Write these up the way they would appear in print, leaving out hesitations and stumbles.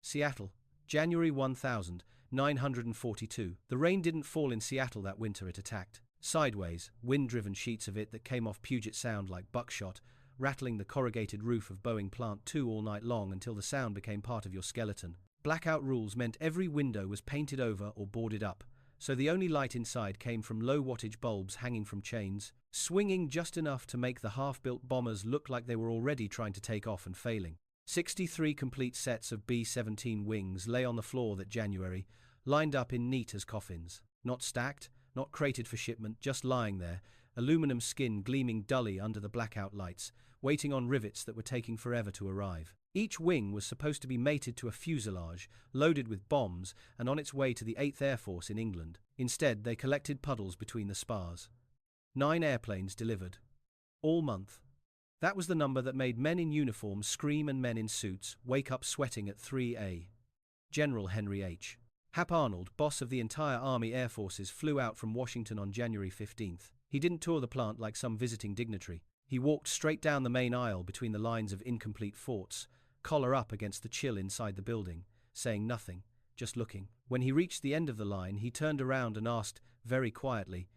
Seattle, January 1942. The rain didn't fall in Seattle that winter it attacked. Sideways, wind-driven sheets of it that came off Puget Sound like buckshot, rattling the corrugated roof of Boeing Plant 2 all night long until the sound became part of your skeleton. Blackout rules meant every window was painted over or boarded up, so the only light inside came from low-wattage bulbs hanging from chains, swinging just enough to make the half-built bombers look like they were already trying to take off and failing. 63 complete sets of B-17 wings lay on the floor that January, lined up in neat as coffins. Not stacked, not crated for shipment, just lying there, aluminum skin gleaming dully under the blackout lights, waiting on rivets that were taking forever to arrive. Each wing was supposed to be mated to a fuselage, loaded with bombs, and on its way to the 8th Air Force in England. Instead, they collected puddles between the spars. 9 airplanes delivered. All month. That was the number that made men in uniform scream and men in suits wake up sweating at 3 a.m. General Henry H. Hap Arnold, boss of the entire Army Air Forces, flew out from Washington on January 15th. He didn't tour the plant like some visiting dignitary. He walked straight down the main aisle between the lines of incomplete forts, collar up against the chill inside the building, saying nothing, just looking. When he reached the end of the line, he turned around and asked, very quietly,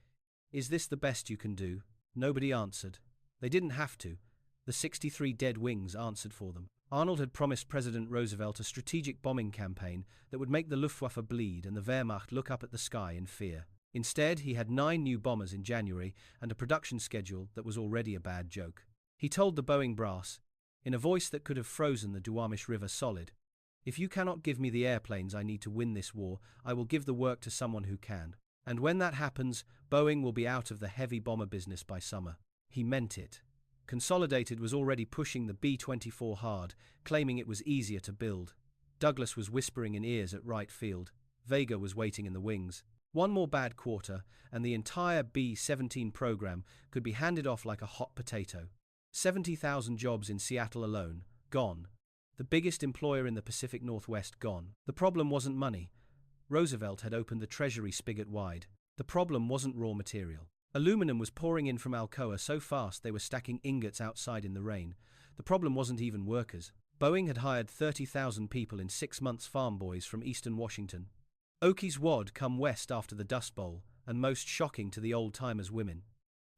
"Is this the best you can do?" Nobody answered. They didn't have to. The 63 dead wings answered for them. Arnold had promised President Roosevelt a strategic bombing campaign that would make the Luftwaffe bleed and the Wehrmacht look up at the sky in fear. Instead, he had 9 new bombers in January and a production schedule that was already a bad joke. He told the Boeing brass, in a voice that could have frozen the Duwamish River solid, "If you cannot give me the airplanes I need to win this war, I will give the work to someone who can. And when that happens, Boeing will be out of the heavy bomber business by summer." He meant it. Consolidated was already pushing the B-24 hard, claiming it was easier to build. Douglas was whispering in ears at right field. Vega was waiting in the wings. One more bad quarter, and the entire B-17 program could be handed off like a hot potato. 70,000 jobs in Seattle alone, gone. The biggest employer in the Pacific Northwest, gone. The problem wasn't money. Roosevelt had opened the Treasury spigot wide. The problem wasn't raw material. Aluminum was pouring in from Alcoa so fast they were stacking ingots outside in the rain. The problem wasn't even workers. Boeing had hired 30,000 people in 6 months, farm boys from eastern Washington. Okies wad come west after the Dust Bowl, and most shocking to the old-timers, women.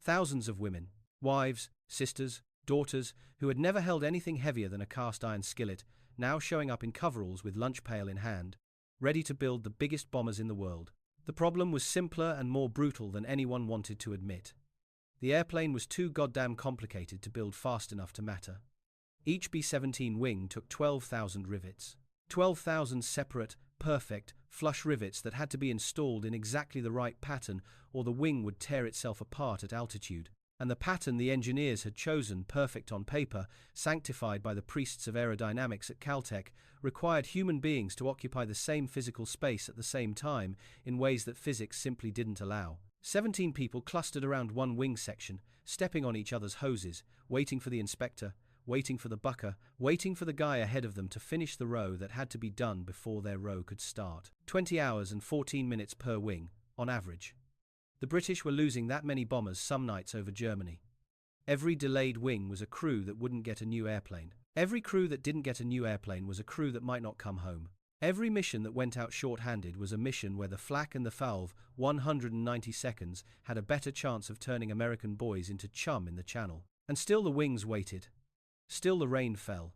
Thousands of women, wives, sisters, daughters, who had never held anything heavier than a cast-iron skillet, now showing up in coveralls with lunch pail in hand, ready to build the biggest bombers in the world. The problem was simpler and more brutal than anyone wanted to admit. The airplane was too goddamn complicated to build fast enough to matter. Each B-17 wing took 12,000 rivets. 12,000 separate, perfect, flush rivets that had to be installed in exactly the right pattern or the wing would tear itself apart at altitude. And the pattern the engineers had chosen, perfect on paper, sanctified by the priests of aerodynamics at Caltech, required human beings to occupy the same physical space at the same time in ways that physics simply didn't allow. 17 people clustered around one wing section, stepping on each other's hoses, waiting for the inspector, waiting for the bucker, waiting for the guy ahead of them to finish the row that had to be done before their row could start. 20 hours and 14 minutes per wing, on average. The British were losing that many bombers some nights over Germany. Every delayed wing was a crew that wouldn't get a new airplane. Every crew that didn't get a new airplane was a crew that might not come home. Every mission that went out short-handed was a mission where the flak and the valve, 190 seconds, had a better chance of turning American boys into chum in the Channel. And still the wings waited. Still the rain fell.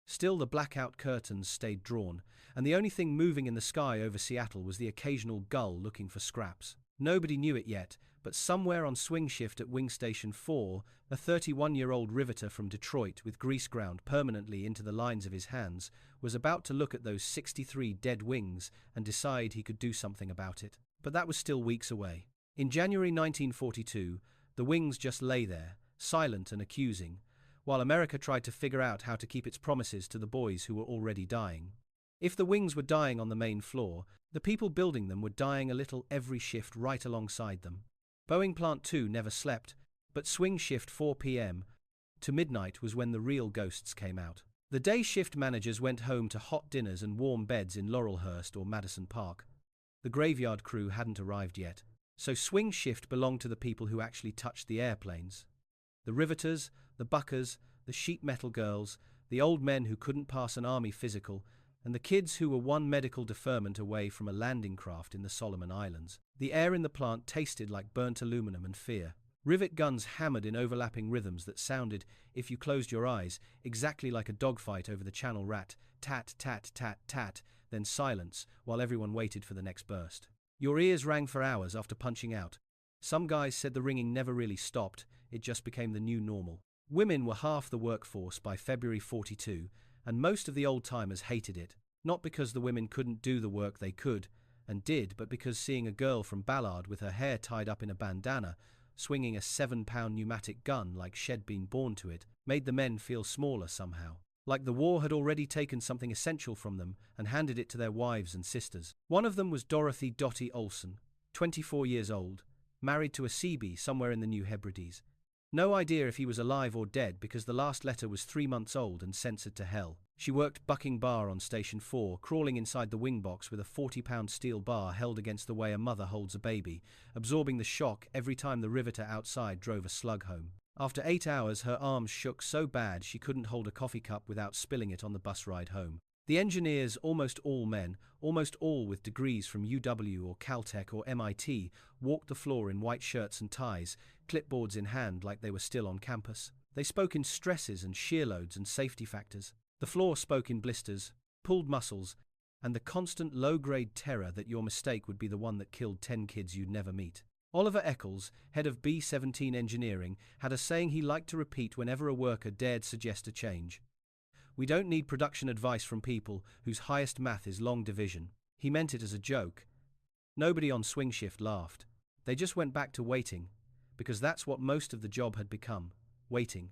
Still the blackout curtains stayed drawn, and the only thing moving in the sky over Seattle was the occasional gull looking for scraps. Nobody knew it yet, but somewhere on swing shift at Wing Station 4, a 31-year-old riveter from Detroit with grease ground permanently into the lines of his hands was about to look at those 63 dead wings and decide he could do something about it. But that was still weeks away. In January 1942, the wings just lay there, silent and accusing, while America tried to figure out how to keep its promises to the boys who were already dying. If the wings were dying on the main floor, the people building them were dying a little every shift right alongside them. Boeing Plant 2 never slept, but swing shift 4 p.m. to midnight was when the real ghosts came out. The day shift managers went home to hot dinners and warm beds in Laurelhurst or Madison Park. The graveyard crew hadn't arrived yet, so swing shift belonged to the people who actually touched the airplanes. The riveters, the buckers, the sheet metal girls, the old men who couldn't pass an army physical, and the kids who were one medical deferment away from a landing craft in the Solomon Islands. The air in the plant tasted like burnt aluminum and fear. Rivet guns hammered in overlapping rhythms that sounded, if you closed your eyes, exactly like a dogfight over the Channel Rat, tat, tat, tat, tat, then silence, while everyone waited for the next burst. Your ears rang for hours after punching out. Some guys said the ringing never really stopped, it just became the new normal. Women were half the workforce by February 42, and most of the old-timers hated it, not because the women couldn't do the work they could, and did, but because seeing a girl from Ballard with her hair tied up in a bandana, swinging a 7-pound pneumatic gun like she'd been born to it, made the men feel smaller somehow. Like the war had already taken something essential from them and handed it to their wives and sisters. One of them was Dorothy Dottie Olson, 24 years old, married to a Seabee somewhere in the New Hebrides. No idea if he was alive or dead because the last letter was 3 months old and censored to hell. She worked bucking bar on Station 4, crawling inside the wing box with a 40-pound steel bar held against the way a mother holds a baby, absorbing the shock every time the riveter outside drove a slug home. After 8 hours, her arms shook so bad she couldn't hold a coffee cup without spilling it on the bus ride home. The engineers, almost all men, almost all with degrees from UW or Caltech or MIT, walked the floor in white shirts and ties, clipboards in hand like they were still on campus. They spoke in stresses and shear loads and safety factors. The floor spoke in blisters, pulled muscles, and the constant low-grade terror that your mistake would be the one that killed 10 kids you'd never meet. Oliver Eccles, head of B-17 engineering, had a saying he liked to repeat whenever a worker dared suggest a change. We don't need production advice from people whose highest math is long division. He meant it as a joke. Nobody on swing shift laughed. They just went back to waiting, because that's what most of the job had become. Waiting.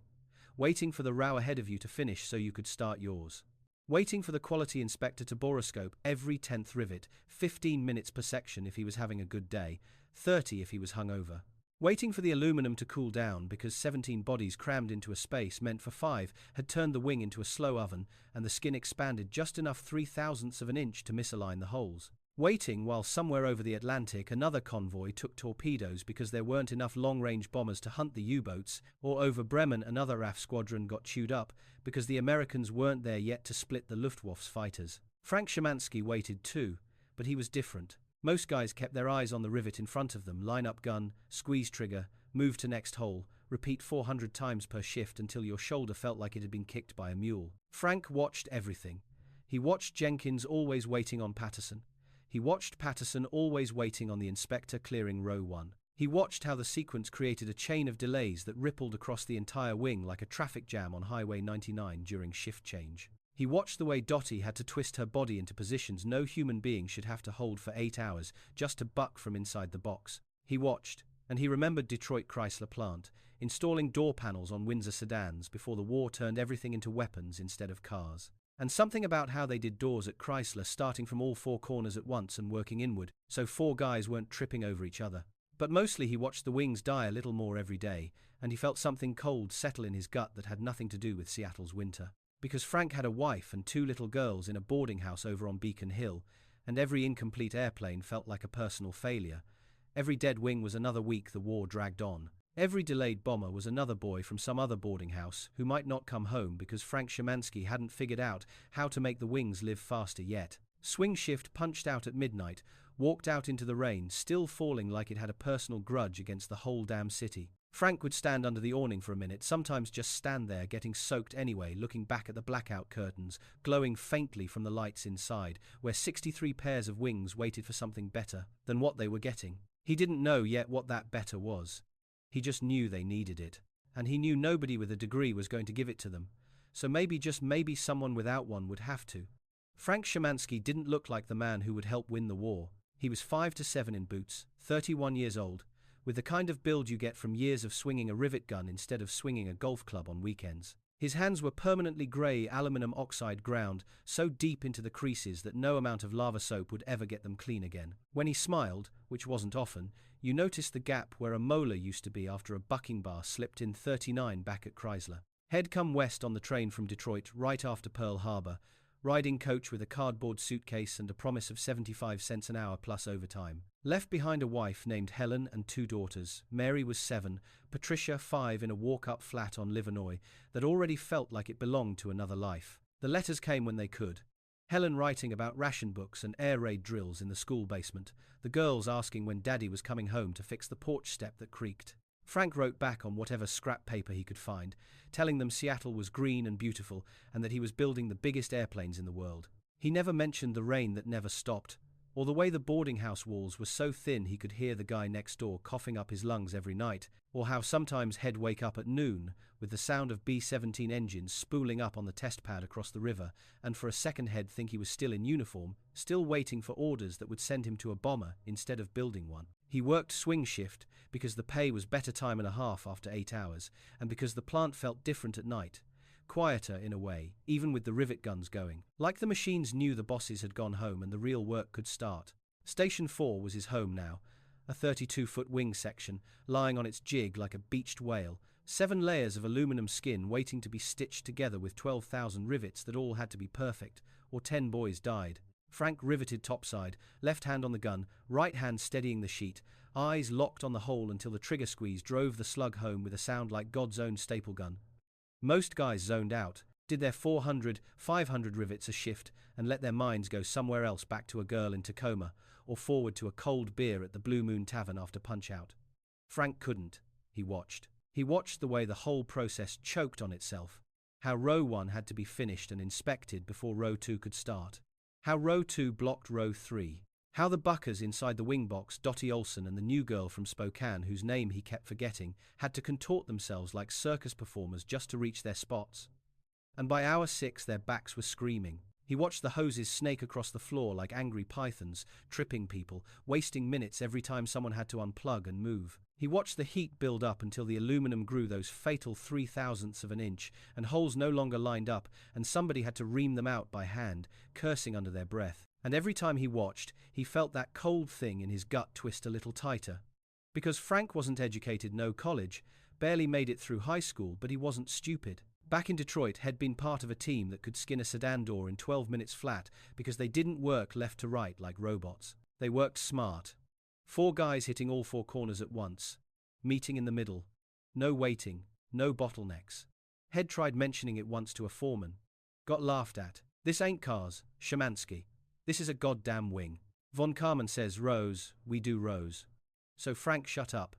Waiting for the row ahead of you to finish so you could start yours. Waiting for the quality inspector to boroscope every 10th rivet, 15 minutes per section if he was having a good day, 30 if he was hungover. Waiting for the aluminum to cool down because 17 bodies crammed into a space meant for 5 had turned the wing into a slow oven and the skin expanded just enough 0.03 of an inch to misalign the holes. Waiting while somewhere over the Atlantic another convoy took torpedoes because there weren't enough long-range bombers to hunt the U-boats, or over Bremen another RAF squadron got chewed up because the Americans weren't there yet to split the Luftwaffe's fighters. Frank Shamansky waited too, but he was different. Most guys kept their eyes on the rivet in front of them, line up gun, squeeze trigger, move to next hole, repeat 400 times per shift until your shoulder felt like it had been kicked by a mule. Frank watched everything. He watched Jenkins always waiting on Patterson. He watched Patterson always waiting on the inspector clearing row 1. He watched how the sequence created a chain of delays that rippled across the entire wing like a traffic jam on Highway 99 during shift change. He watched the way Dottie had to twist her body into positions no human being should have to hold for 8 hours just to buck from inside the box. He watched, and he remembered Detroit Chrysler plant, installing door panels on Windsor sedans before the war turned everything into weapons instead of cars. And something about how they did doors at Chrysler starting from all 4 corners at once and working inward, so 4 guys weren't tripping over each other. But mostly he watched the wings die a little more every day, and he felt something cold settle in his gut that had nothing to do with Seattle's winter. Because Frank had a wife and 2 little girls in a boarding house over on Beacon Hill, and every incomplete airplane felt like a personal failure. Every dead wing was another week the war dragged on. Every delayed bomber was another boy from some other boarding house who might not come home because Frank Shamansky hadn't figured out how to make the wings live faster yet. Swing shift punched out at midnight, walked out into the rain, still falling like it had a personal grudge against the whole damn city. Frank would stand under the awning for a minute, sometimes just stand there getting soaked anyway, looking back at the blackout curtains, glowing faintly from the lights inside, where 63 pairs of wings waited for something better than what they were getting. He didn't know yet what that better was. He just knew they needed it, and he knew nobody with a degree was going to give it to them, so maybe, just maybe, someone without one would have to. Frank Shamansky didn't look like the man who would help win the war. He was 5'7" in boots, 31 years old, with the kind of build you get from years of swinging a rivet gun instead of swinging a golf club on weekends. His hands were permanently grey aluminum oxide ground, so deep into the creases that no amount of lava soap would ever get them clean again. When he smiled, which wasn't often, you noticed the gap where a molar used to be after a bucking bar slipped in 39 back at Chrysler. He'd come west on the train from Detroit right after Pearl Harbor, riding coach with a cardboard suitcase and a promise of 75 cents an hour plus overtime. Left behind a wife named Helen and 2 daughters. Mary was 7, Patricia 5, in a walk-up flat on Livernois that already felt like it belonged to another life. The letters came when they could. Helen writing about ration books and air raid drills in the school basement, the girls asking when Daddy was coming home to fix the porch step that creaked. Frank wrote back on whatever scrap paper he could find, telling them Seattle was green and beautiful and that he was building the biggest airplanes in the world. He never mentioned the rain that never stopped, or the way the boarding house walls were so thin he could hear the guy next door coughing up his lungs every night, or how sometimes he'd wake up at noon with the sound of B-17 engines spooling up on the test pad across the river, and for a second he'd think he was still in uniform, still waiting for orders that would send him to a bomber instead of building one. He worked swing shift because the pay was better time and a half after 8 hours, and because the plant felt different at night. Quieter in a way, even with the rivet guns going. Like the machines knew the bosses had gone home and the real work could start. Station 4 was his home now, a 32-foot wing section, lying on its jig like a beached whale, 7 layers of aluminum skin waiting to be stitched together with 12,000 rivets that all had to be perfect, or 10 boys died. Frank riveted topside, left hand on the gun, right hand steadying the sheet, eyes locked on the hole until the trigger squeeze drove the slug home with a sound like God's own staple gun. Most guys zoned out, did their 400, 500 rivets a shift and let their minds go somewhere else, back to a girl in Tacoma or forward to a cold beer at the Blue Moon Tavern after punch-out. Frank couldn't. He watched. He watched the way the whole process choked on itself. How row 1 had to be finished and inspected before row 2 could start. How row 2 blocked row 3. How the buckers inside the wing box, Dottie Olson and the new girl from Spokane whose name he kept forgetting, had to contort themselves like circus performers just to reach their spots. And by hour 6 their backs were screaming. He watched the hoses snake across the floor like angry pythons, tripping people, wasting minutes every time someone had to unplug and move. He watched the heat build up until the aluminum grew those fatal 0.003 of an inch, and holes no longer lined up, and somebody had to ream them out by hand, cursing under their breath. And every time he watched, he felt that cold thing in his gut twist a little tighter. Because Frank wasn't educated, no college, barely made it through high school, but he wasn't stupid. Back in Detroit, had been part of a team that could skin a sedan door in 12 minutes flat because they didn't work left to right like robots. They worked smart. 4 guys hitting all 4 corners at once. Meeting in the middle. No waiting, no bottlenecks. Head tried mentioning it once to a foreman. Got laughed at. This ain't cars, Shamansky. This is a goddamn wing. Von Kármán says rows, we do rows. So Frank shut up.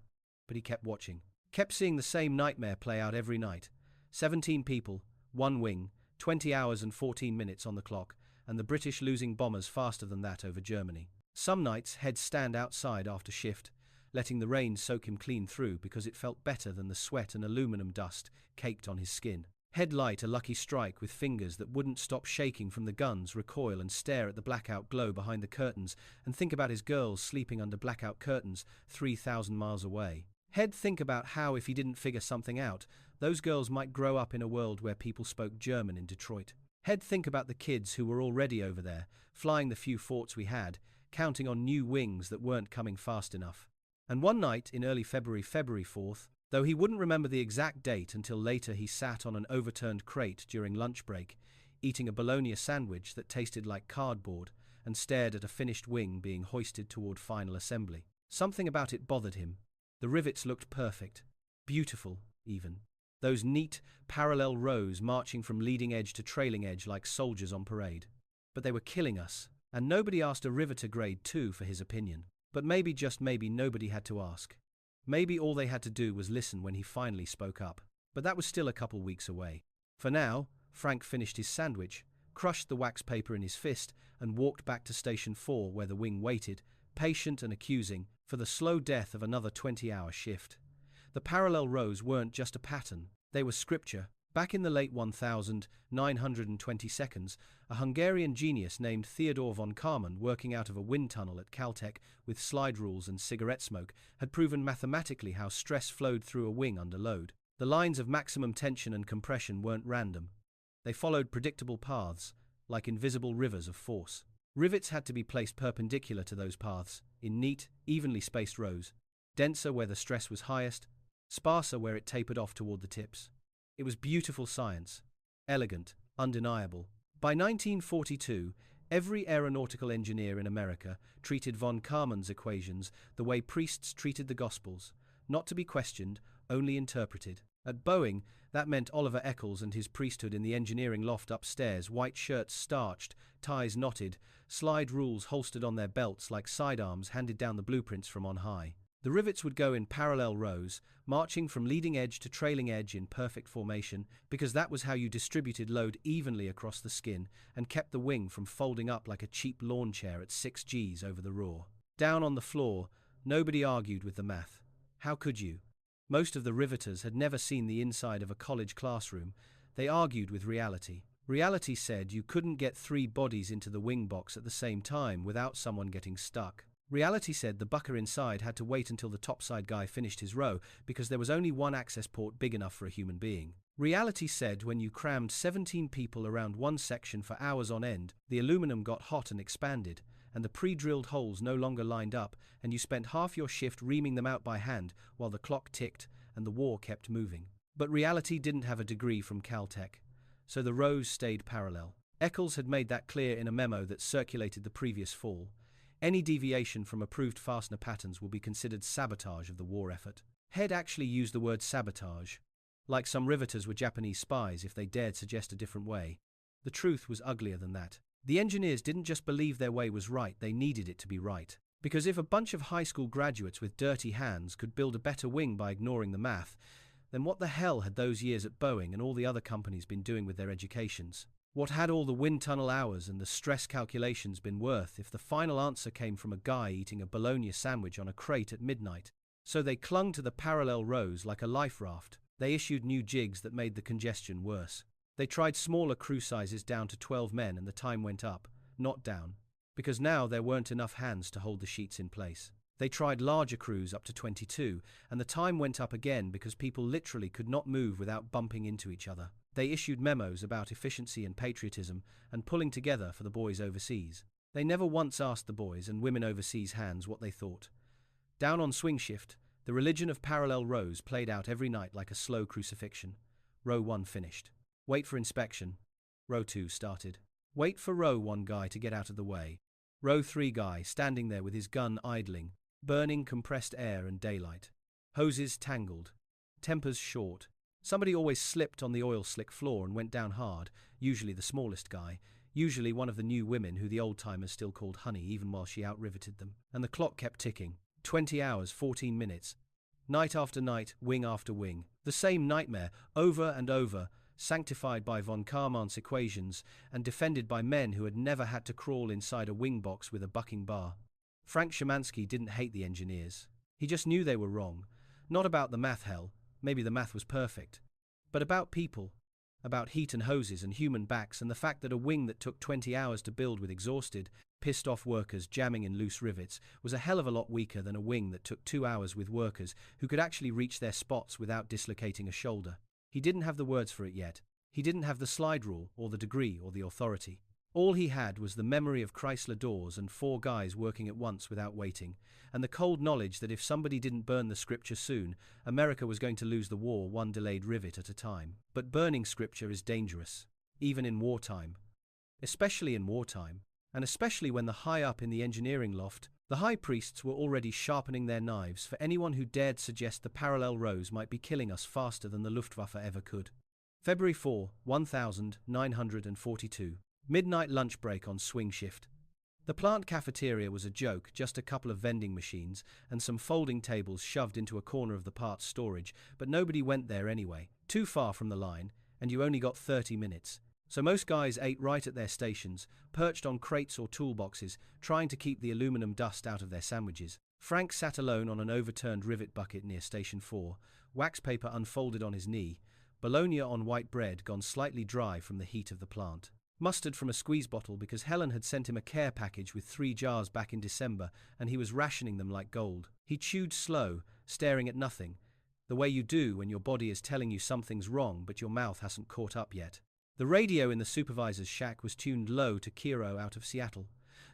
But he kept watching. Kept seeing the same nightmare play out every night. 17 people, 1 wing, 20 hours and 14 minutes on the clock, and the British losing bombers faster than that over Germany. Some nights he'd stand outside after shift, letting the rain soak him clean through because it felt better than the sweat and aluminum dust caked on his skin. He'd light a lucky strike with fingers that wouldn't stop shaking from the guns recoil and stare at the blackout glow behind the curtains and think about his girls sleeping under blackout curtains 3,000 miles away. He'd think about how if he didn't figure something out, those girls might grow up in a world where people spoke German in Detroit. He'd think about the kids who were already over there, flying the few forts we had, counting on new wings that weren't coming fast enough. And one night in early February 4th, though he wouldn't remember the exact date until later, he sat on an overturned crate during lunch break, eating a bologna sandwich that tasted like cardboard, and stared at a finished wing being hoisted toward final assembly. Something about it bothered him. The rivets looked perfect. Beautiful, even. Those neat, parallel rows marching from leading edge to trailing edge like soldiers on parade. But they were killing us, and nobody asked a Riveter grade 2 for his opinion. But maybe, just maybe, nobody had to ask. Maybe all they had to do was listen when he finally spoke up. But that was still a couple weeks away. For now, Frank finished his sandwich, crushed the wax paper in his fist, and walked back to Station 4 where the wing waited, patient and accusing, for the slow death of another 20-hour shift. The parallel rows weren't just a pattern, they were scripture. Back in the late 1922s, a Hungarian genius named Theodor von Kármán, working out of a wind tunnel at Caltech with slide rules and cigarette smoke, had proven mathematically how stress flowed through a wing under load. The lines of maximum tension and compression weren't random. They followed predictable paths, like invisible rivers of force. Rivets had to be placed perpendicular to those paths, in neat, evenly spaced rows, denser where the stress was highest, sparser where it tapered off toward the tips. It was beautiful science, elegant, undeniable. By 1942, every aeronautical engineer in America treated von Kármán's equations the way priests treated the Gospels, not to be questioned, only interpreted. At Boeing, that meant Oliver Eccles and his priesthood in the engineering loft upstairs, white shirts starched, ties knotted, slide rules holstered on their belts like sidearms handed down the blueprints from on high. The rivets would go in parallel rows, marching from leading edge to trailing edge in perfect formation, because that was how you distributed load evenly across the skin and kept the wing from folding up like a cheap lawn chair at 6 Gs over the raw. Down on the floor, nobody argued with the math. How could you? Most of the riveters had never seen the inside of a college classroom. They argued with reality. Reality said you couldn't get 3 bodies into the wing box at the same time without someone getting stuck. Reality said the bucker inside had to wait until the topside guy finished his row because there was only one access port big enough for a human being. Reality said when you crammed 17 people around one section for hours on end, the aluminum got hot and expanded, and the pre-drilled holes no longer lined up, and you spent half your shift reaming them out by hand while the clock ticked and the war kept moving. But reality didn't have a degree from Caltech, so the rows stayed parallel. Eccles had made that clear in a memo that circulated the previous fall. Any deviation from approved fastener patterns will be considered sabotage of the war effort. Head actually used the word sabotage, like some riveters were Japanese spies if they dared suggest a different way. The truth was uglier than that. The engineers didn't just believe their way was right, they needed it to be right. Because if a bunch of high school graduates with dirty hands could build a better wing by ignoring the math, then what the hell had those years at Boeing and all the other companies been doing with their educations? What had all the wind tunnel hours and the stress calculations been worth if the final answer came from a guy eating a bologna sandwich on a crate at midnight? So they clung to the parallel rows like a life raft. They issued new jigs that made the congestion worse. They tried smaller crew sizes down to 12 men and the time went up, not down, because now there weren't enough hands to hold the sheets in place. They tried larger crews up to 22, and the time went up again because people literally could not move without bumping into each other. They issued memos about efficiency and patriotism and pulling together for the boys overseas. They never once asked the boys and women overseas hands what they thought. Down on swing shift, the religion of parallel rows played out every night like a slow crucifixion. Row 1 finished. Wait for inspection. Row 2 started. Wait for row 1 guy to get out of the way. Row 3 guy standing there with his gun idling, burning compressed air and daylight. Hoses tangled. Tempers short. Somebody always slipped on the oil slick floor and went down hard, usually the smallest guy, usually one of the new women who the old-timers still called honey even while she out-riveted them. And the clock kept ticking. 20 hours, 14 minutes. Night after night, wing after wing. The same nightmare, over and over, sanctified by von Kármán's equations and defended by men who had never had to crawl inside a wing box with a bucking bar. Frank Shamansky didn't hate the engineers. He just knew they were wrong. Not about the math hell, maybe the math was perfect, but about people, about heat and hoses and human backs and the fact that a wing that took 20 hours to build with exhausted, pissed-off workers jamming in loose rivets was a hell of a lot weaker than a wing that took 2 hours with workers who could actually reach their spots without dislocating a shoulder. He didn't have the words for it yet. He didn't have the slide rule or the degree or the authority. All he had was the memory of Chrysler doors and 4 guys working at once without waiting, and the cold knowledge that if somebody didn't burn the scripture soon, America was going to lose the war one delayed rivet at a time. But burning scripture is dangerous, even in wartime. Especially in wartime, and especially when the high up in the engineering loft, the high priests were already sharpening their knives for anyone who dared suggest the parallel rows might be killing us faster than the Luftwaffe ever could. February 4, 1942. Midnight lunch break on swing shift. The plant cafeteria was a joke, just a couple of vending machines and some folding tables shoved into a corner of the parts storage, but nobody went there anyway. Too far from the line, and you only got 30 minutes. So most guys ate right at their stations, perched on crates or toolboxes, trying to keep the aluminum dust out of their sandwiches. Frank sat alone on an overturned rivet bucket near Station 4, wax paper unfolded on his knee, bologna on white bread gone slightly dry from the heat of the plant. Mustard from a squeeze bottle because Helen had sent him a care package with 3 jars back in December and he was rationing them like gold. He chewed slow, staring at nothing, the way you do when your body is telling you something's wrong but your mouth hasn't caught up yet. The radio in the supervisor's shack was tuned low to Kiro out of Seattle.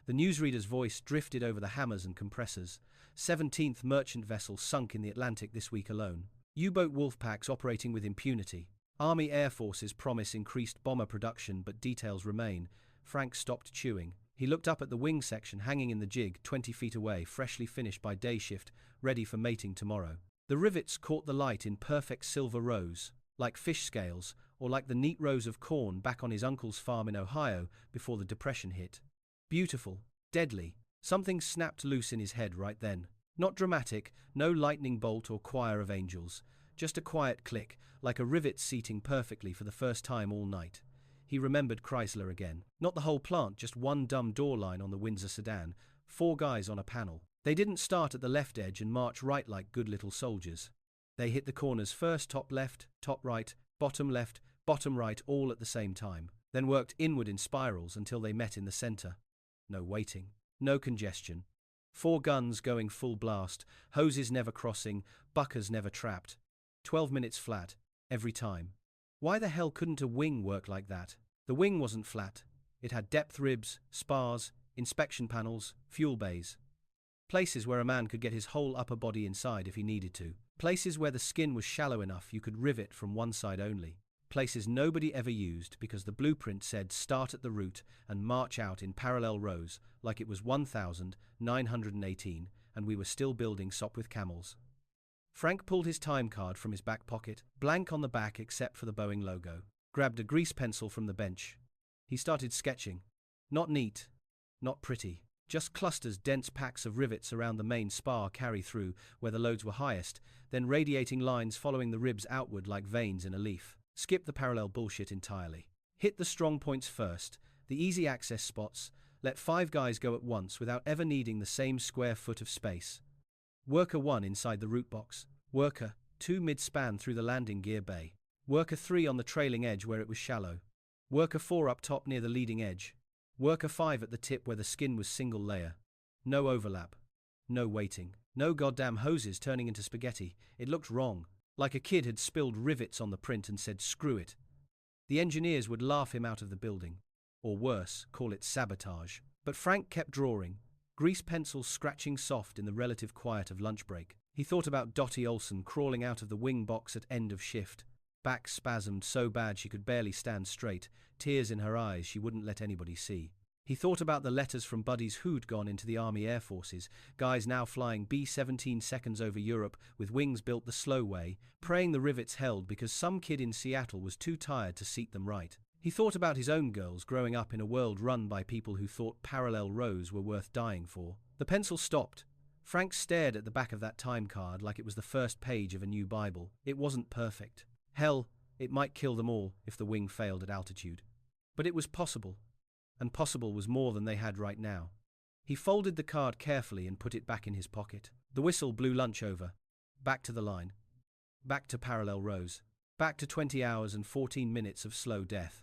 The newsreader's voice drifted over the hammers and compressors. 17th merchant vessel sunk in the Atlantic this week alone. U-boat wolfpacks operating with impunity. Army Air Forces promise increased bomber production but details remain. Frank stopped chewing. He looked up at the wing section hanging in the jig 20 feet away, freshly finished by day shift, ready for mating tomorrow. The rivets caught the light in perfect silver rows, like fish scales, or like the neat rows of corn back on his uncle's farm in Ohio before the Depression hit. Beautiful, deadly. Something snapped loose in his head right then. Not dramatic, no lightning bolt or choir of angels, just a quiet click, like a rivet seating perfectly for the first time all night. He remembered Chrysler again. Not the whole plant, just one dumb door line on the Windsor sedan, 4 guys on a panel. They didn't start at the left edge and march right like good little soldiers. They hit the corners first, top left, top right, bottom left, bottom right, all at the same time, then worked inward in spirals until they met in the center. No waiting, no congestion. 4 guns going full blast, hoses never crossing, buckers never trapped. 12 minutes flat, every time. Why the hell couldn't a wing work like that? The wing wasn't flat. It had depth ribs, spars, inspection panels, fuel bays. Places where a man could get his whole upper body inside if he needed to. Places where the skin was shallow enough you could rivet from one side only. Places nobody ever used because the blueprint said start at the root and march out in parallel rows like it was 1918 and we were still building Sopwith camels. Frank pulled his time card from his back pocket, blank on the back except for the Boeing logo, grabbed a grease pencil from the bench. He started sketching. Not neat, not pretty, just clusters, dense packs of rivets around the main spar carry-through where the loads were highest, then radiating lines following the ribs outward like veins in a leaf. Skip the parallel bullshit entirely. Hit the strong points first, the easy access spots, let 5 guys go at once without ever needing the same square foot of space. Worker 1 inside the root box, Worker 2 mid-span through the landing gear bay, Worker 3 on the trailing edge where it was shallow, Worker 4 up top near the leading edge, Worker 5 at the tip where the skin was single layer. No overlap. No waiting. No goddamn hoses turning into spaghetti. It looked wrong. Like a kid had spilled rivets on the print and said screw it. The engineers would laugh him out of the building. Or worse, call it sabotage. But Frank kept drawing, grease pencils scratching soft in the relative quiet of lunch break. He thought about Dottie Olson crawling out of the wing box at end of shift. Back spasmed so bad she could barely stand straight, tears in her eyes she wouldn't let anybody see. He thought about the letters from buddies who'd gone into the Army Air Forces, guys now flying B-17 seconds over Europe with wings built the slow way, praying the rivets held because some kid in Seattle was too tired to seat them right. He thought about his own girls growing up in a world run by people who thought parallel rows were worth dying for. The pencil stopped. Frank stared at the back of that time card like it was the first page of a new Bible. It wasn't perfect. Hell, it might kill them all if the wing failed at altitude. But it was possible. And possible was more than they had right now. He folded the card carefully and put it back in his pocket. The whistle blew lunch over. Back to the line. Back to parallel rows. Back to 20 hours and 14 minutes of slow death.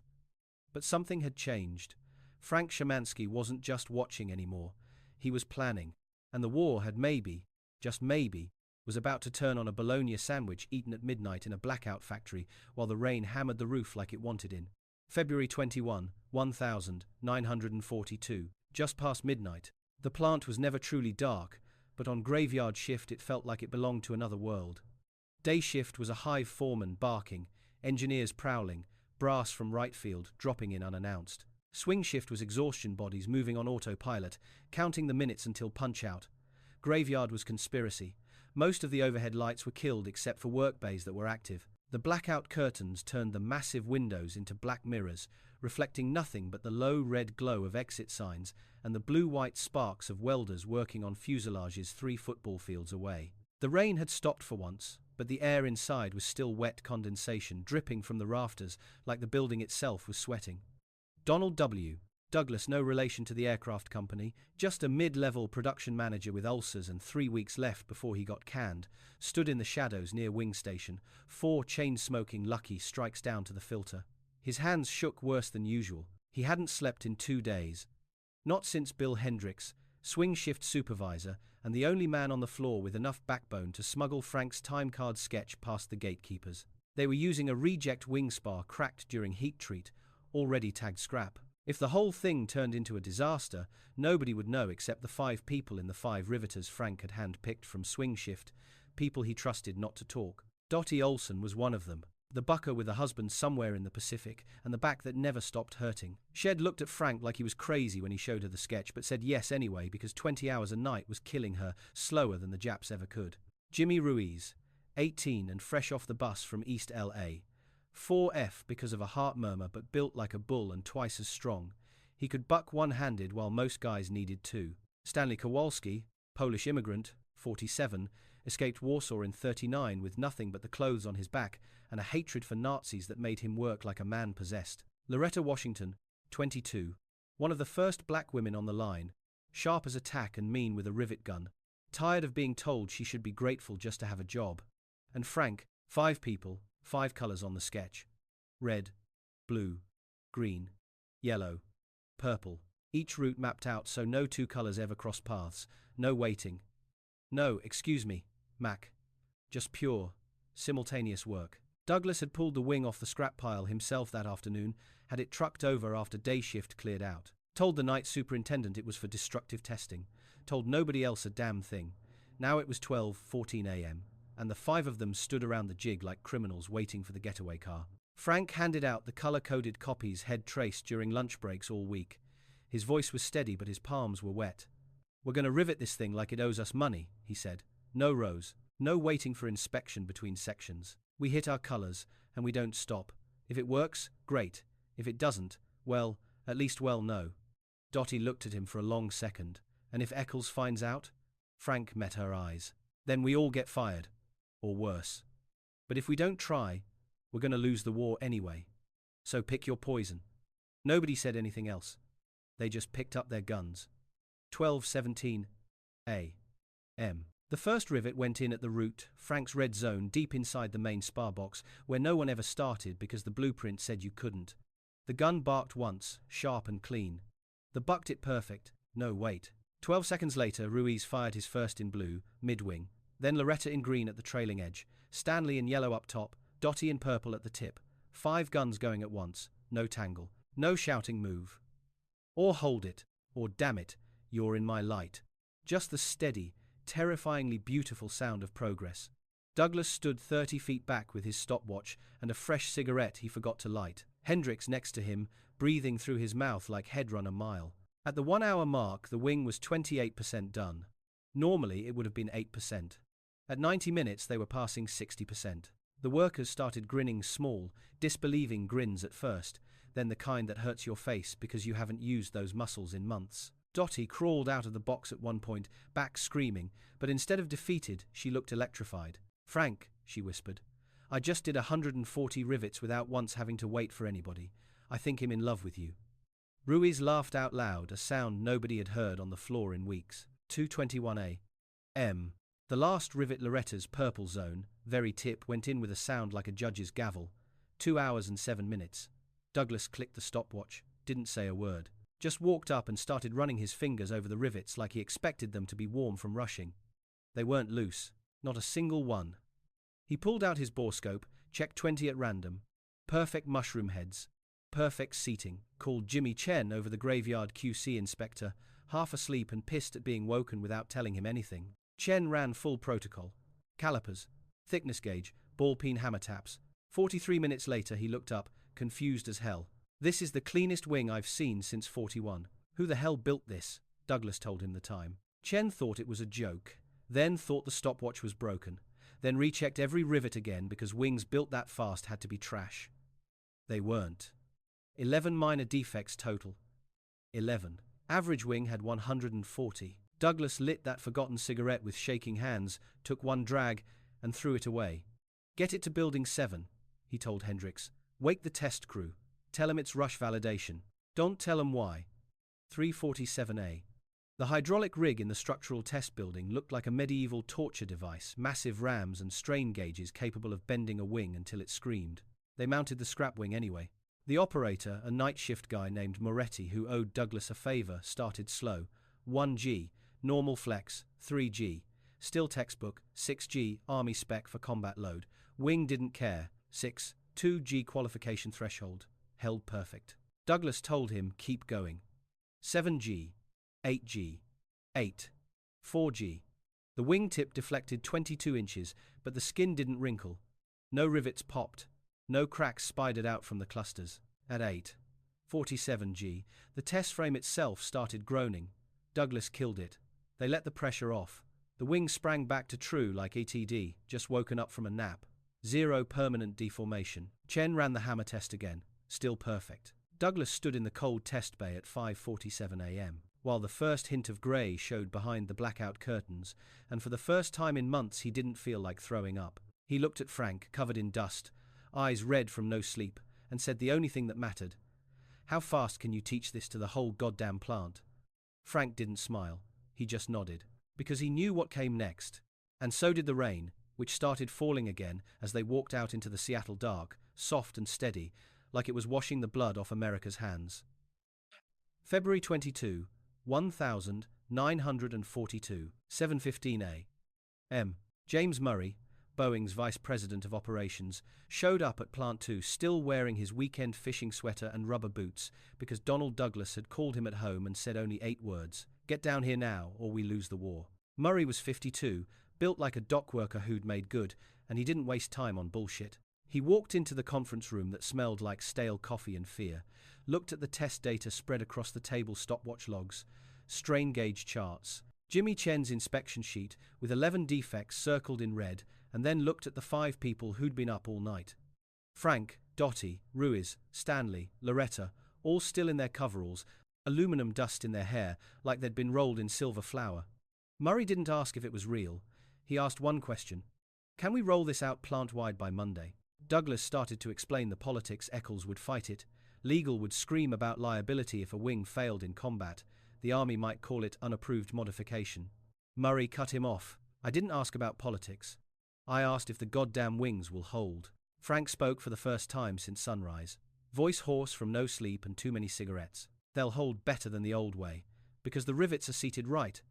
But something had changed. Frank Shamansky wasn't just watching anymore. He was planning. And the war had maybe, just maybe, was about to turn on a bologna sandwich eaten at midnight in a blackout factory while the rain hammered the roof like it wanted in. February 21, 1942, just past midnight. The plant was never truly dark, but on graveyard shift it felt like it belonged to another world. Day shift was a hive foreman barking, engineers prowling, brass from right field dropping in unannounced. Swing shift was exhaustion bodies moving on autopilot, counting the minutes until punch-out. Graveyard was conspiracy. Most of the overhead lights were killed except for work bays that were active. The blackout curtains turned the massive windows into black mirrors, reflecting nothing but the low red glow of exit signs and the blue-white sparks of welders working on fuselages 3 football fields away. The rain had stopped for once, but the air inside was still wet condensation dripping from the rafters like the building itself was sweating. Donald W. Douglas, no relation to the aircraft company, just a mid-level production manager with ulcers and 3 weeks left before he got canned, stood in the shadows near wing station, 4 chain-smoking Lucky strikes down to the filter. His hands shook worse than usual. He hadn't slept in 2 days. Not since Bill Hendricks, swing shift supervisor, and the only man on the floor with enough backbone to smuggle Frank's time card sketch past the gatekeepers. They were using a reject wing spar cracked during heat treat, already tagged scrap. If the whole thing turned into a disaster, nobody would know except the 5 people in the 5 riveters Frank had hand-picked from swing shift, people he trusted not to talk. Dottie Olson was one of them, the bucker with a husband somewhere in the Pacific and the back that never stopped hurting. Shed looked at Frank like he was crazy when he showed her the sketch, but said yes anyway because 20 hours a night was killing her slower than the Japs ever could. Jimmy Ruiz, 18 and fresh off the bus from East LA. 4F because of a heart murmur but built like a bull and twice as strong. He could buck one-handed while most guys needed two. Stanley Kowalski, Polish immigrant, 47, escaped Warsaw in 39 with nothing but the clothes on his back and a hatred for Nazis that made him work like a man possessed. Loretta Washington, 22, one of the first black women on the line, sharp as a tack and mean with a rivet gun, tired of being told she should be grateful just to have a job. And Frank, 5 people, 5 colors on the sketch. Red, blue, green, yellow, purple. Each route mapped out so no 2 colors ever cross paths. No waiting. No, excuse me, Mac. Just pure, simultaneous work. Douglas had pulled the wing off the scrap pile himself that afternoon, had it trucked over after day shift cleared out. Told the night superintendent it was for destructive testing. Told nobody else a damn thing. Now it was 12:14 a.m. and the 5 of them stood around the jig like criminals waiting for the getaway car. Frank handed out the color-coded copies he'd traced during lunch breaks all week. His voice was steady but his palms were wet. "We're going to rivet this thing like it owes us money," he said. "No rows, no waiting for inspection between sections. We hit our colors, and we don't stop. If it works, great. If it doesn't, well, at least no." Dottie looked at him for a long second. "And if Eccles finds out?" Frank met her eyes. "Then we all get fired. Or worse. But if we don't try, we're going to lose the war anyway. So pick your poison." Nobody said anything else. They just picked up their guns. 12:17 a.m. The first rivet went in at the root, Frank's red zone, deep inside the main spar box, where no one ever started because the blueprint said you couldn't. The gun barked once, sharp and clean. The bucked it perfect. No, wait. 12 seconds later, Ruiz fired his first in blue, mid-wing. Then Loretta in green at the trailing edge. Stanley in yellow up top. Dottie in purple at the tip. 5 guns going at once. No tangle. No shouting move. Or hold it. Or damn it, you're in my light. Just the steady, terrifyingly beautiful sound of progress. Douglas stood 30 feet back with his stopwatch and a fresh cigarette he forgot to light. Hendricks next to him, breathing through his mouth like he'd run a mile. At the 1-hour mark, the wing was 28% done. Normally, it would have been 8%. At 90 minutes, they were passing 60%. The workers started grinning small, disbelieving grins at first, then the kind that hurts your face because you haven't used those muscles in months. Dottie crawled out of the box at one point, back screaming, but instead of defeated, she looked electrified. "Frank," she whispered, "I just did 140 rivets without once having to wait for anybody. I think I'm in love with you." Ruiz laughed out loud, a sound nobody had heard on the floor in weeks. 2:21 a.m. The last rivet, Loretta's purple zone, very tip, went in with a sound like a judge's gavel. 2 hours and 7 minutes. Douglas clicked the stopwatch, didn't say a word. Just walked up and started running his fingers over the rivets like he expected them to be warm from rushing. They weren't loose. Not a single one. He pulled out his borescope, checked 20 at random. Perfect mushroom heads. Perfect seating. Called Jimmy Chen over the graveyard QC inspector, half asleep and pissed at being woken without telling him anything. Chen ran full protocol. Calipers. Thickness gauge. Ball-peen hammer taps. 43 minutes later he looked up, confused as hell. "This is the cleanest wing I've seen since 41. Who the hell built this?" Douglas told him the time. Chen thought it was a joke. Then thought the stopwatch was broken. Then rechecked every rivet again because wings built that fast had to be trash. They weren't. 11 minor defects total. 11. Average wing had 140. Douglas lit that forgotten cigarette with shaking hands, took one drag, and threw it away. "Get it to Building 7, he told Hendricks. "Wake the test crew. Tell 'em it's rush validation. Don't tell 'em why." 3:47 The hydraulic rig in the structural test building looked like a medieval torture device, massive rams and strain gauges capable of bending a wing until it screamed. They mounted the scrap wing anyway. The operator, a night shift guy named Moretti who owed Douglas a favor, started slow. 1G, normal flex, 3G. Still textbook, 6G, Army spec for combat load. Wing didn't care, 6, 2G qualification threshold. Held perfect. Douglas told him, keep going. 7G, 8G, 8, 4G. The wingtip deflected 22 inches, but the skin didn't wrinkle. No rivets popped. No cracks spidered out from the clusters. At 8:47 the test frame itself started groaning. Douglas killed it. They let the pressure off. The wing sprang back to true like ETD, just woken up from a nap. Zero permanent deformation. Chen ran the hammer test again, still perfect. Douglas stood in the cold test bay at 5:47 a.m. while the first hint of grey showed behind the blackout curtains, and for the first time in months he didn't feel like throwing up. He looked at Frank, covered in dust, eyes red from no sleep, and said the only thing that mattered. "How fast can you teach this to the whole goddamn plant?" Frank didn't smile, he just nodded, because he knew what came next. And so did the rain, which started falling again as they walked out into the Seattle dark, soft and steady, like it was washing the blood off America's hands. February 22, 1942, 7:15 a.m. James Murray, Boeing's vice president of operations, showed up at Plant 2 still wearing his weekend fishing sweater and rubber boots because Donald Douglas had called him at home and said only 8 words, "Get down here now or we lose the war." Murray was 52, built like a dock worker who'd made good, and he didn't waste time on bullshit. He walked into the conference room that smelled like stale coffee and fear, looked at the test data spread across the table, stopwatch logs, strain gauge charts, Jimmy Chen's inspection sheet with 11 defects circled in red, and then looked at the 5 people who'd been up all night. Frank, Dottie, Ruiz, Stanley, Loretta, all still in their coveralls, aluminum dust in their hair like they'd been rolled in silver flour. Murray didn't ask if it was real. He asked one question. "Can we roll this out plant-wide by Monday?" Douglas started to explain the politics. Eccles would fight it. Legal would scream about liability if a wing failed in combat. The Army might call it unapproved modification. Murray cut him off. "I didn't ask about politics. I asked if the goddamn wings will hold." Frank spoke for the first time since sunrise. Voice hoarse from no sleep and too many cigarettes. "They'll hold better than the old way, because the rivets are seated right.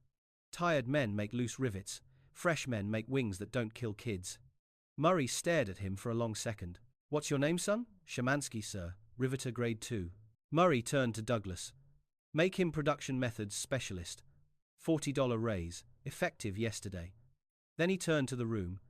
Tired men make loose rivets. Fresh men make wings that don't kill kids." Murray stared at him for a long second. "What's your name, son?" "Shamansky, sir. Riveter grade 2. Murray turned to Douglas. "Make him production methods specialist. $40 raise, effective yesterday." Then he turned to the room.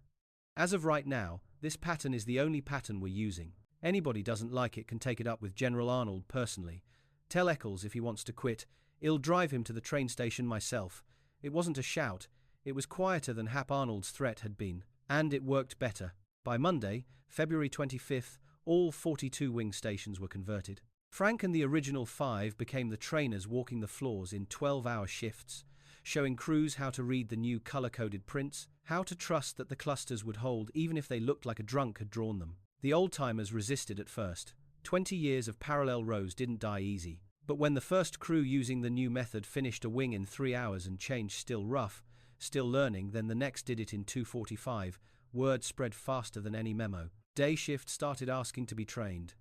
"As of right now, this pattern is the only pattern we're using. Anybody doesn't like it can take it up with General Arnold personally. Tell Eccles if he wants to quit, I'll drive him to the train station myself." It wasn't a shout. It was quieter than Hap Arnold's threat had been, and it worked better. By Monday, February 25th, all 42 wing stations were converted. Frank and the original 5 became the trainers walking the floors in 12-hour shifts, showing crews how to read the new color-coded prints, how to trust that the clusters would hold even if they looked like a drunk had drawn them. The old-timers resisted at first. 20 years of parallel rows didn't die easy. But when the first crew using the new method finished a wing in 3 hours and changed still rough, still learning, then the next did it in 2:45, word spread faster than any memo. Day shift started asking to be trained.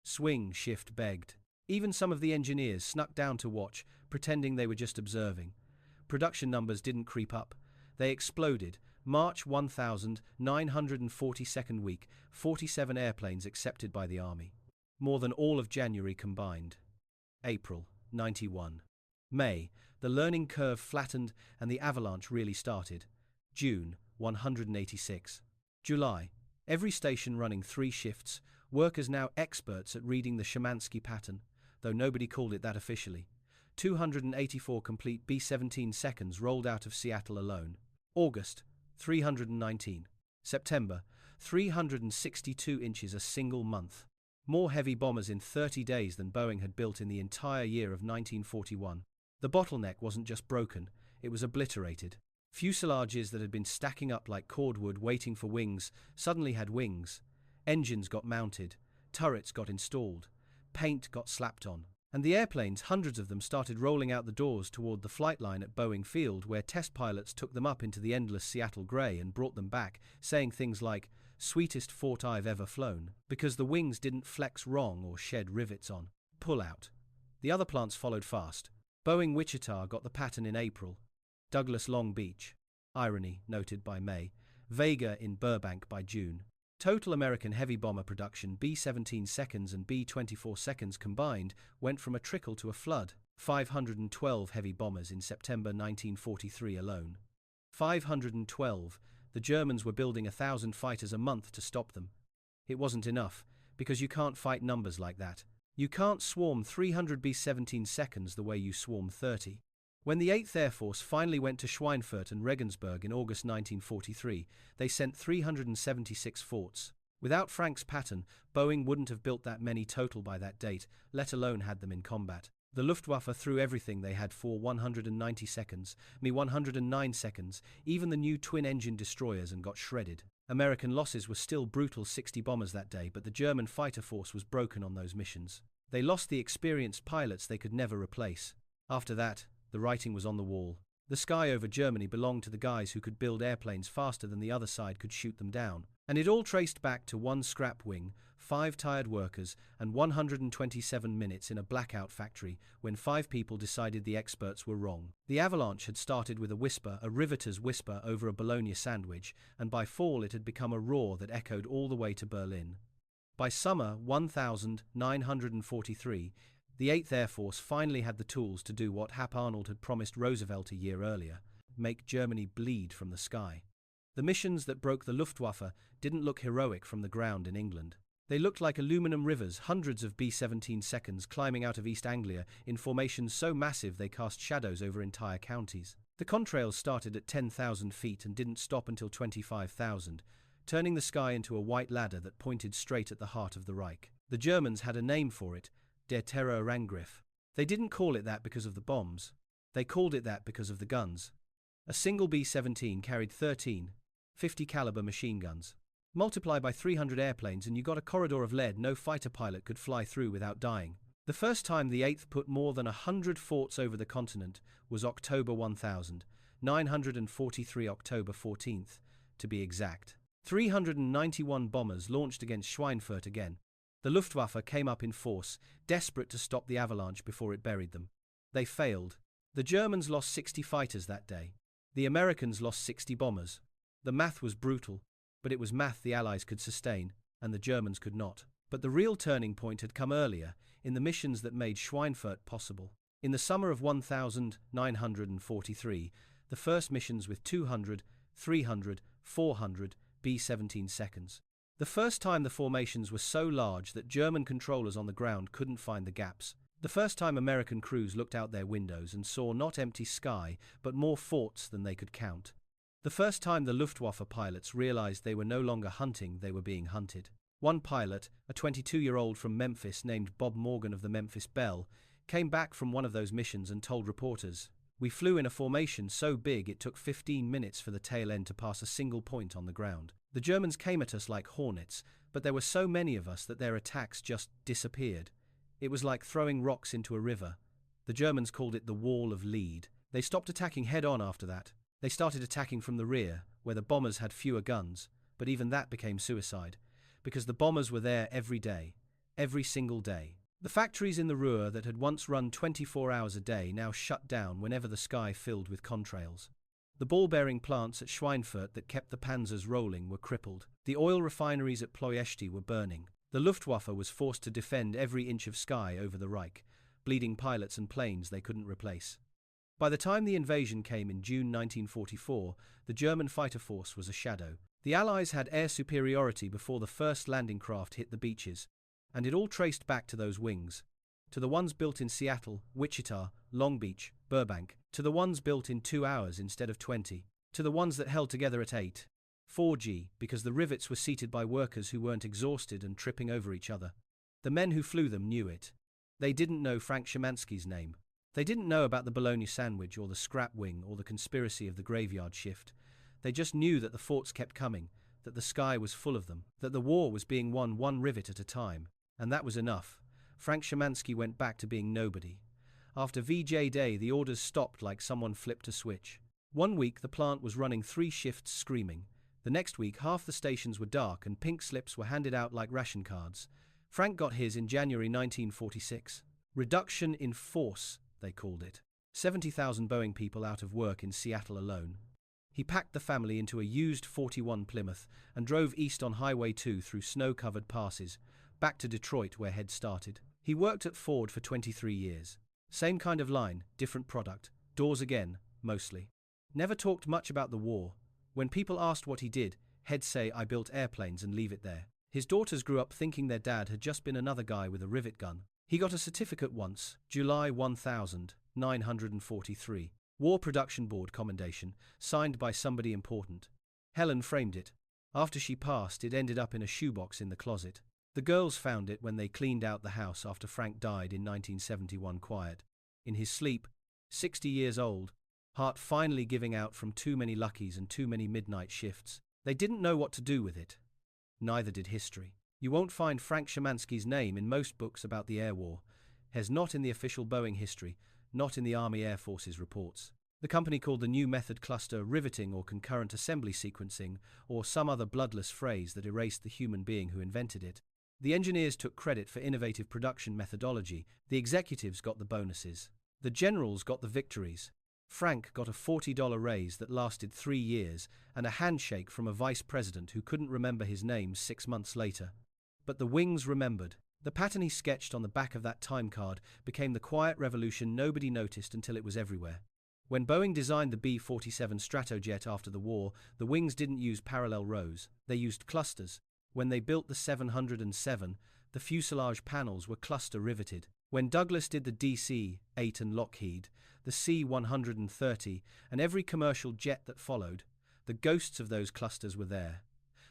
Swing shift begged. Even some of the engineers snuck down to watch, pretending they were just observing. Production numbers didn't creep up. They exploded. March 1942nd week, 47 airplanes accepted by the Army. More than all of January combined. April, 91. May, the learning curve flattened and the avalanche really started. June, 186. July, every station running 3 shifts, workers now experts at reading the Shamansky pattern, though nobody called it that officially. 284 complete B-17 seconds rolled out of Seattle alone. August, 319. September, 362 inches a single month. More heavy bombers in 30 days than Boeing had built in the entire year of 1941. The bottleneck wasn't just broken, it was obliterated. Fuselages that had been stacking up like cordwood waiting for wings suddenly had wings. Engines got mounted, turrets got installed, paint got slapped on. And the airplanes, hundreds of them, started rolling out the doors toward the flight line at Boeing Field, where test pilots took them up into the endless Seattle gray and brought them back, saying things like, "Sweetest fort I've ever flown," because the wings didn't flex wrong or shed rivets on. Pull out. The other plants followed fast. Boeing Wichita got the pattern in April. Douglas Long Beach. Irony, noted by May. Vega in Burbank by June. Total American heavy bomber production, B-17 seconds and B-24 seconds combined, went from a trickle to a flood. 512 heavy bombers in September 1943 alone. 512. The Germans were building 1,000 fighters a month to stop them. It wasn't enough, because you can't fight numbers like that. You can't swarm 300 B-17 seconds the way you swarm 30. When the 8th Air Force finally went to Schweinfurt and Regensburg in August 1943, they sent 376 forts. Without Frank's pattern, Boeing wouldn't have built that many total by that date, let alone had them in combat. The Luftwaffe threw everything they had for 190 seconds, 109 seconds, even the new twin-engine destroyers, and got shredded. American losses were still brutal, 60 bombers that day, but the German fighter force was broken on those missions. They lost the experienced pilots they could never replace. After that, the writing was on the wall. The sky over Germany belonged to the guys who could build airplanes faster than the other side could shoot them down. And it all traced back to one scrap wing, 5 tired workers, and 127 minutes in a blackout factory when 5 people decided the experts were wrong. The avalanche had started with a whisper, a riveter's whisper over a bologna sandwich, and by fall it had become a roar that echoed all the way to Berlin. By summer 1943, the 8th Air Force finally had the tools to do what Hap Arnold had promised Roosevelt a year earlier: make Germany bleed from the sky. The missions that broke the Luftwaffe didn't look heroic from the ground in England. They looked like aluminum rivers, hundreds of B-17 seconds climbing out of East Anglia in formations so massive they cast shadows over entire counties. The contrails started at 10,000 feet and didn't stop until 25,000, turning the sky into a white ladder that pointed straight at the heart of the Reich. The Germans had a name for it: Der Terrorangriff. They didn't call it that because of the bombs. They called it that because of the guns. A single B-17 carried 13 50 caliber machine guns. Multiply by 300 airplanes and you got a corridor of lead no fighter pilot could fly through without dying. The first time the 8th put more than 100 forts over the continent was October 1943, October 14th, to be exact. 391 bombers launched against Schweinfurt again. The Luftwaffe came up in force, desperate to stop the avalanche before it buried them. They failed. The Germans lost 60 fighters that day. The Americans lost 60 bombers. The math was brutal, but it was math the Allies could sustain, and the Germans could not. But the real turning point had come earlier, in the missions that made Schweinfurt possible. In the summer of 1943, the first missions with 200, 300, 400 B-17 seconds. The first time the formations were so large that German controllers on the ground couldn't find the gaps. The first time American crews looked out their windows and saw not empty sky, but more forts than they could count. The first time the Luftwaffe pilots realized they were no longer hunting, they were being hunted. One pilot, a 22-year-old from Memphis named Bob Morgan of the Memphis Belle, came back from one of those missions and told reporters, "We flew in a formation so big it took 15 minutes for the tail end to pass a single point on the ground. The Germans came at us like hornets, but there were so many of us that their attacks just disappeared. It was like throwing rocks into a river. The Germans called it the Wall of Lead. They stopped attacking head-on after that. They started attacking from the rear, where the bombers had fewer guns, but even that became suicide, because the bombers were there every day, every single day. The factories in the Ruhr that had once run 24 hours a day now shut down whenever the sky filled with contrails. The ball-bearing plants at Schweinfurt that kept the panzers rolling were crippled. The oil refineries at Ploiești were burning. The Luftwaffe was forced to defend every inch of sky over the Reich, bleeding pilots and planes they couldn't replace. By the time the invasion came in June 1944, the German fighter force was a shadow. The Allies had air superiority before the first landing craft hit the beaches, and it all traced back to those wings. To the ones built in Seattle, Wichita, Long Beach, Burbank, to the ones built in 2 hours instead of 20, to the ones that held together at 4G, because the rivets were seated by workers who weren't exhausted and tripping over each other. The men who flew them knew it. They didn't know Frank Shamansky's name. They didn't know about the bologna sandwich or the scrap wing or the conspiracy of the graveyard shift. They just knew that the forts kept coming, that the sky was full of them, that the war was being won one rivet at a time. And that was enough. Frank Shamansky went back to being nobody. After VJ Day, the orders stopped like someone flipped a switch. One week the plant was running 3 shifts screaming. The next week half the stations were dark and pink slips were handed out like ration cards. Frank got his in January 1946. Reduction in force, they called it. 70,000 Boeing people out of work in Seattle alone. He packed the family into a used 41 Plymouth and drove east on Highway 2 through snow-covered passes, back to Detroit where Head started. He worked at Ford for 23 years. Same kind of line, different product, doors again, mostly. Never talked much about the war. When people asked what he did, He'd say, "I built airplanes," and leave it there. His daughters grew up thinking their dad had just been another guy with a rivet gun. He got a certificate once, July 1943. War Production Board commendation, signed by somebody important. Helen framed it. After she passed, it ended up in a shoebox in the closet. The girls found it when they cleaned out the house after Frank died in 1971 quiet. In his sleep, 60 years old, heart finally giving out from too many luckies and too many midnight shifts. They didn't know what to do with it. Neither did history. You won't find Frank Shamansky's name in most books about the air war. Has not in the official Boeing history, not in the Army Air Force's reports. The company called the new method cluster riveting or concurrent assembly sequencing, or some other bloodless phrase that erased the human being who invented it. The engineers took credit for innovative production methodology, the executives got the bonuses. The generals got the victories. Frank got a $40 raise that lasted 3 years and a handshake from a vice president who couldn't remember his name 6 months later. But the wings remembered. The pattern he sketched on the back of that time card became the quiet revolution nobody noticed until it was everywhere. When Boeing designed the B-17 Stratojet after the war, the wings didn't use parallel rows, they used clusters. When they built the 707, the fuselage panels were cluster riveted. When Douglas did the DC-8 and Lockheed, the C-130, and every commercial jet that followed, the ghosts of those clusters were there,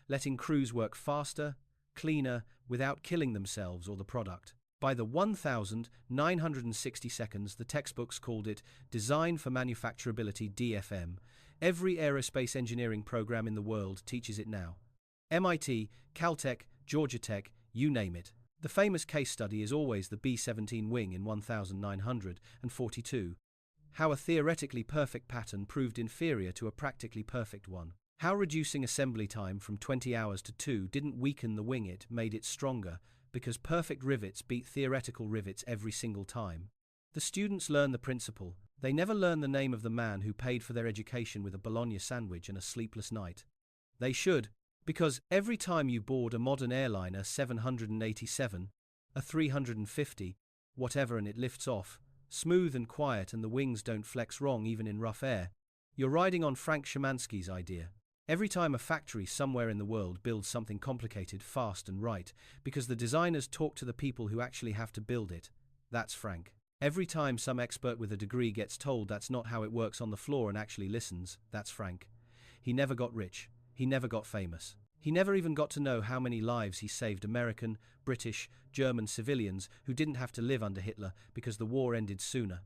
letting crews work faster, cleaner, without killing themselves or the product. By the 1,960 seconds, the textbooks called it Design for Manufacturability DFM. Every aerospace engineering program in the world teaches it now. MIT, Caltech, Georgia Tech, you name it. The famous case study is always the B-17 wing in 1942. How a theoretically perfect pattern proved inferior to a practically perfect one. How reducing assembly time from 20 hours to 2 didn't weaken the wing, it made it stronger, because perfect rivets beat theoretical rivets every single time. The students learn the principle. They never learn the name of the man who paid for their education with a bologna sandwich and a sleepless night. They should, because every time you board a modern airliner 787, a 350, whatever, and it lifts off, smooth and quiet, and the wings don't flex wrong even in rough air, you're riding on Frank Shamansky's idea. Every time a factory somewhere in the world builds something complicated, fast and right, because the designers talk to the people who actually have to build it, that's Frank. Every time some expert with a degree gets told that's not how it works on the floor and actually listens, that's Frank. He never got rich. He never got famous. He never even got to know how many lives he saved American, British, German civilians who didn't have to live under Hitler because the war ended sooner.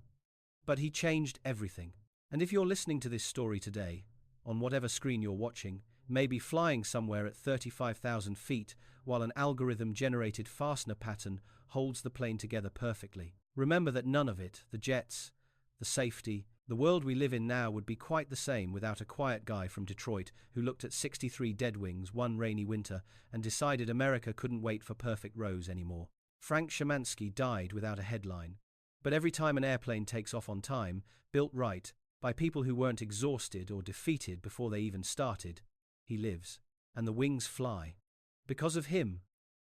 But he changed everything. And if you're listening to this story today, on whatever screen you're watching, maybe flying somewhere at 35,000 feet while an algorithm-generated fastener pattern holds the plane together perfectly. Remember that none of it, the jets, the safety, the world we live in now would be quite the same without a quiet guy from Detroit who looked at 63 dead wings one rainy winter and decided America couldn't wait for perfect rows anymore. Frank Shamansky died without a headline. But every time an airplane takes off on time, built right, by people who weren't exhausted or defeated before they even started, he lives, and the wings fly. Because of him,